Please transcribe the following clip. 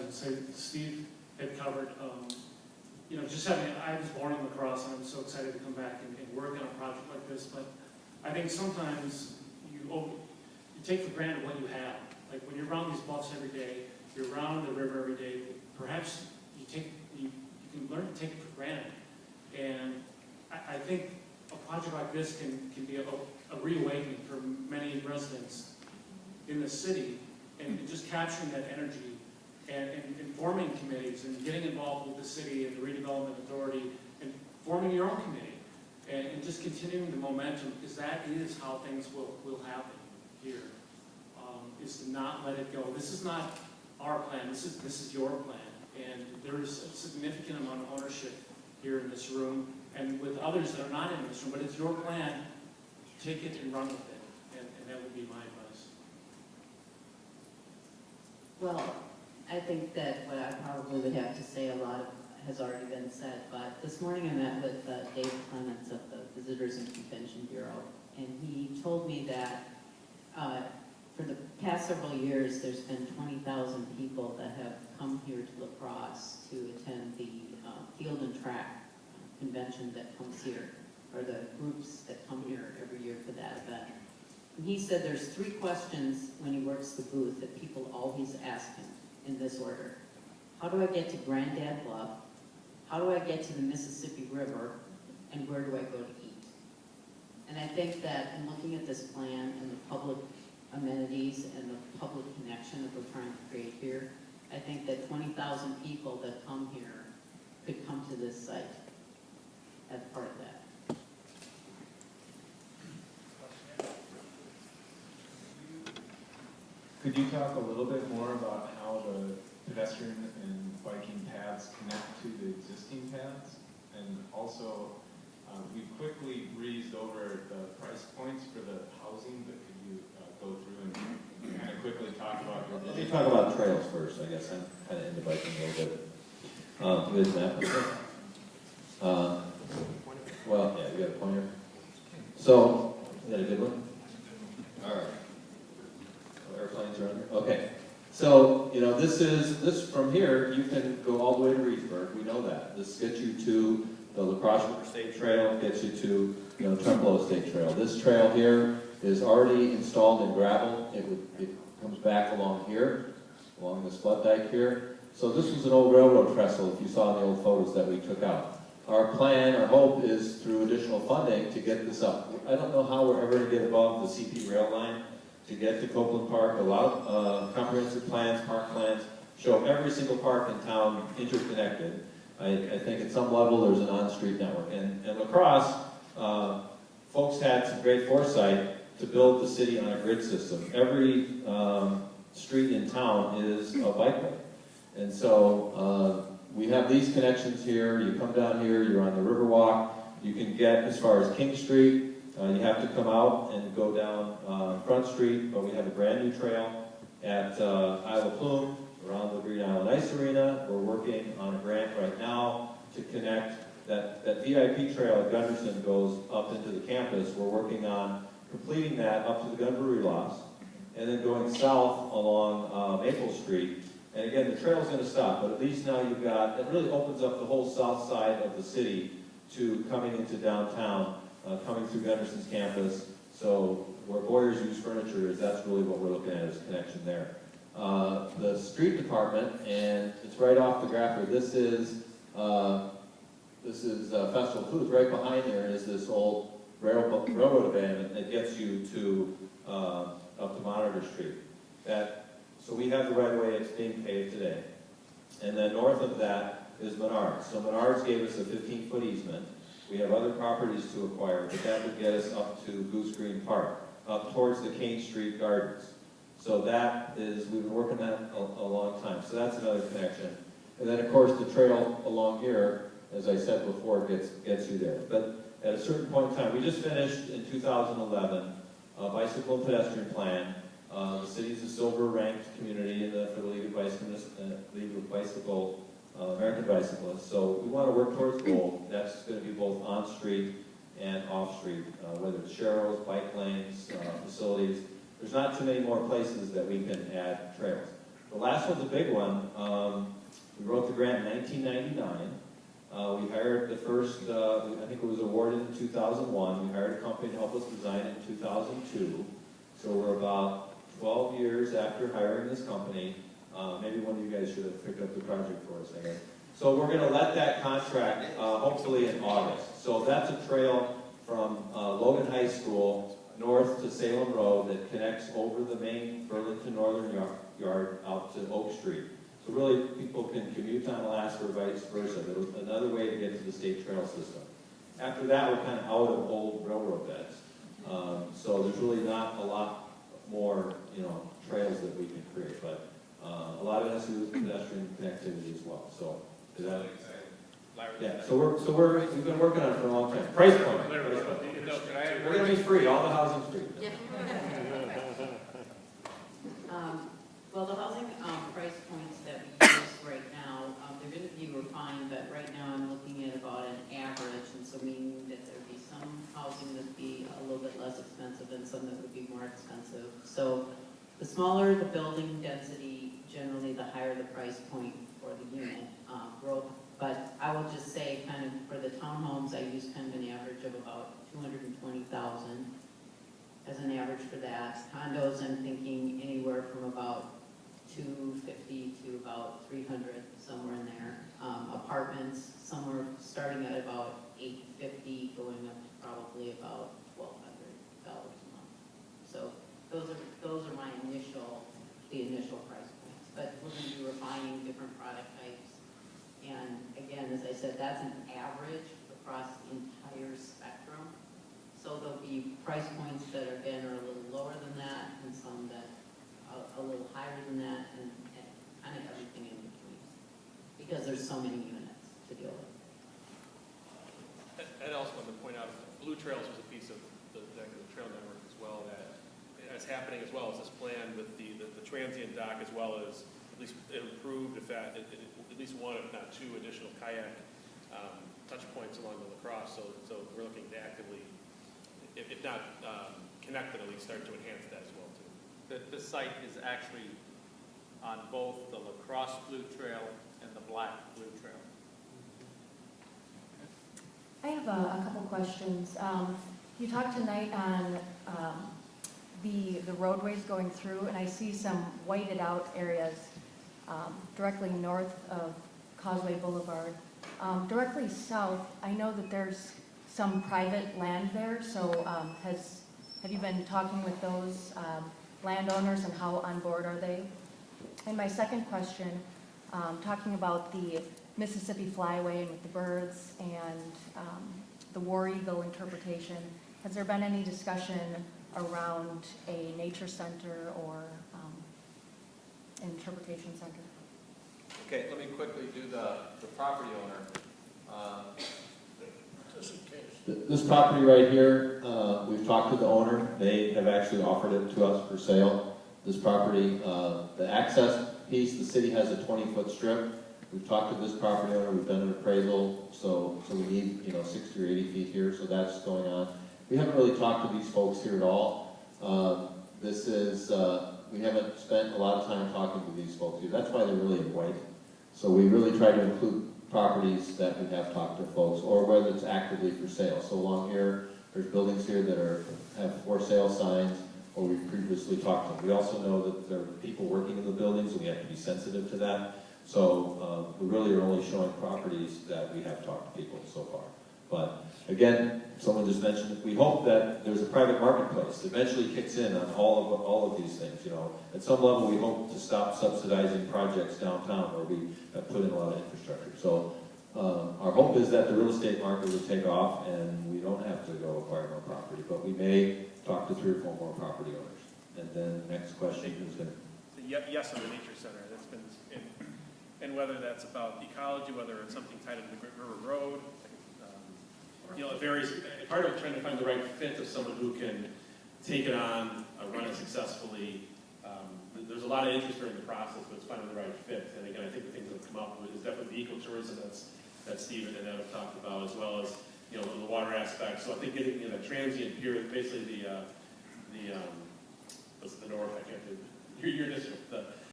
residents. Steve had covered, just I was born in La Crosse, and I'm so excited to come back and work on a project like this, but I think sometimes you take for granted what you have. Like when you're around these bluffs every day, you're around the river every day, perhaps you can learn to take it for granted. And I think a project like this can be a reawakening for many residents in the city, and just capturing that energy and forming committees and getting involved with the city and the redevelopment authority and forming your own committee and just continuing the momentum, because that is how things will happen here, is to not let it go. This is not our plan, this is your plan, and there's a significant amount of ownership here in this room and with others that are not in this room, but it's your plan. Take it and run with it, and that would be my advice. Well, I think that what I probably would have to say, a lot of has already been said, but this morning I met with Dave Clements of the Visitors and Convention Bureau, and he told me that for the past several years there's been 20,000 people that have come here to La Crosse to attend the Field and Track convention that comes here, or the groups that come here every year for that event. And he said there's 3 questions when he works the booth that people always ask him in this order. How do I get to Granddad Bluff? How do I get to the Mississippi River? And where do I go to eat? And I think that in looking at this plan and the public amenities and the public connection that we're trying to create here, I think that 20,000 people that come here could come to this site as part of that. Could you talk a little bit more about how the pedestrian and biking paths connect to the existing paths? And also, we quickly breezed over the price points for the housing, but could you go through and kind of quickly talk about your vision? Let me talk about trails first, I guess. I'm kind of into biking a little bit. You guys map? Well, yeah, you got a pointer. So, is that a good one? All right. Airplanes are under. Okay. So, this from here, you can go all the way to Reedsburg. We know that. This gets you to the La Crosse River State Trail, gets you to, Trempealeau State Trail. This trail here is already installed in gravel. It comes back along here, along this flood dike here. So this was an old railroad trestle, if you saw in the old photos that we took out. Our plan, our hope is through additional funding to get this up. I don't know how we're ever going to get above the CP rail line to get to Copeland Park. A lot of comprehensive plans, park plans, show every single park in town interconnected. I think at some level there's an on-street network. And La Crosse, folks had some great foresight to build the city on a grid system. Every street in town is a bikeway. And so we have these connections here. You come down here, you're on the Riverwalk. You can get as far as King Street. You have to come out and go down Front Street, but we have a brand new trail at Isle of Plume around the Green Island Ice Arena. We're working on a grant right now to connect that VIP trail at Gunderson goes up into the campus. We're working on completing that up to the gun brewery lofts and then going south along Maple Street. And again, the trail's going to stop, but at least now you've got, it really opens up the whole south side of the city to coming into downtown, coming through Gunderson's campus. So where Boyer's used furniture is, that's really what we're looking at as a connection there. The street department, and it's right off the graph here. This is Festival Foods. Right behind there is this old railroad abandonment that gets you to up to Monitor Street. So we have the right of way, it's being paved today. And then north of that is Menards. So Menards gave us a 15-foot easement. We have other properties to acquire, but that would get us up to Goose Green Park, up towards the Kane Street Gardens. So that is, we've been working that a long time. So that's another connection. And then of course the trail along here, as I said before, gets you there. But at a certain point in time, we just finished in 2011 a bicycle and pedestrian plan. The city is a silver-ranked community for the League of American Bicyclists. So we want to work towards gold. That's going to be both on-street and off-street, whether it's sharrows, bike lanes, facilities. There's not too many more places that we can add trails. the last one's a big one. We wrote the grant in 1999. We hired the first, I think it was awarded in 2001. We hired a company to help us design it in 2002. So we're about 12 years after hiring this company. Maybe one of you guys should have picked up the project for us, I guess. So we're going to let that contract hopefully in August. So that's a trail from Logan High School north to Salem Road that connects over the main Burlington Northern Yard out to Oak Street. So really, people can commute on Alaska or vice versa. There's another way to get to the state trail system. After that, we're kind of out of old railroad beds. So there's really not a lot more, trails that we can create. But a lot of it has to do with pedestrian connectivity as well. So is that yeah? So we've been working on it for a long time. Price point. We're going to be free. All the housing's free. Yeah. Well, the housing price points that we use right now, they're going to be refined, but right now I'm looking at about an average, and so meaning that there'd be some housing that'd be a little bit less expensive and some that would be more expensive. So the smaller the building density, generally the higher the price point for the unit growth. But I will just say, kind of for the townhomes, I use kind of an average of about 220,000 as an average for that. Condos, I'm thinking anywhere from about 250 to about 300, somewhere in there. Apartments, somewhere starting at about 850, going up to probably about $1,200 a month. So those are my initial price points. But we're going to be refining different product types. And again, as I said, that's an average across the entire spectrum. So there'll be price points that are a little lower than that, and some that a little higher than that, and kind of everything in between. Because there's so many units to deal with. I'd also want to point out, Blue Trails was a piece of the trail network as well that is happening as well as this plan with the transient dock, as well as at least improved, at least one, if not two, additional kayak touch points along the lacrosse. So we're looking to actively, if not connect it, at least start to enhance that as well too. The site is actually on both the lacrosse blue trail and the black blue trail. I have a couple questions. You talked tonight on the roadways going through, and I see some whited out areas directly north of Causeway Boulevard. Directly south, I know that there's some private land there, so have you been talking with those landowners, and how on board are they? And my second question, talking about the Mississippi Flyway and with the birds and the War Eagle interpretation, has there been any discussion around a nature center or an interpretation center? Okay, let me quickly do the property owner. This property right here, we've talked to the owner. They have actually offered it to us for sale. This property, the access piece, the city has a 20-foot strip. We've talked to this property owner. We've done an appraisal, so we need 60 or 80 feet here. So that's going on. We haven't really talked to these folks here at all. We haven't spent a lot of time talking to these folks here. That's why they're really white. So we really try to include properties that we have talked to folks, or whether it's actively for sale. So along here, there's buildings here that have for sale signs, or we've previously talked to them. We also know that there are people working in the buildings, and we have to be sensitive to that. So we really are only showing properties that we have talked to people so far. But again, someone just mentioned, we hope that there's a private marketplace that eventually kicks in on all of these things. At some level, we hope to stop subsidizing projects downtown where we have put in a lot of infrastructure. So our hope is that the real estate market will take off, and we don't have to go acquire more property. But we may talk to 3 or 4 more property owners. And then the next question is going to. Yes, on the nature center. That's been, and whether that's about ecology, whether it's something tied into the River Road. It varies. Part of trying to find the right fit of someone who can take it on, run it successfully. There's a lot of interest during the process, but it's finding the right fit. And again, I think the things that have come up with is definitely the ecotourism that Steve and Ed have talked about, as well as the water aspect. So I think getting the transient pier, basically the north. I can't do your district.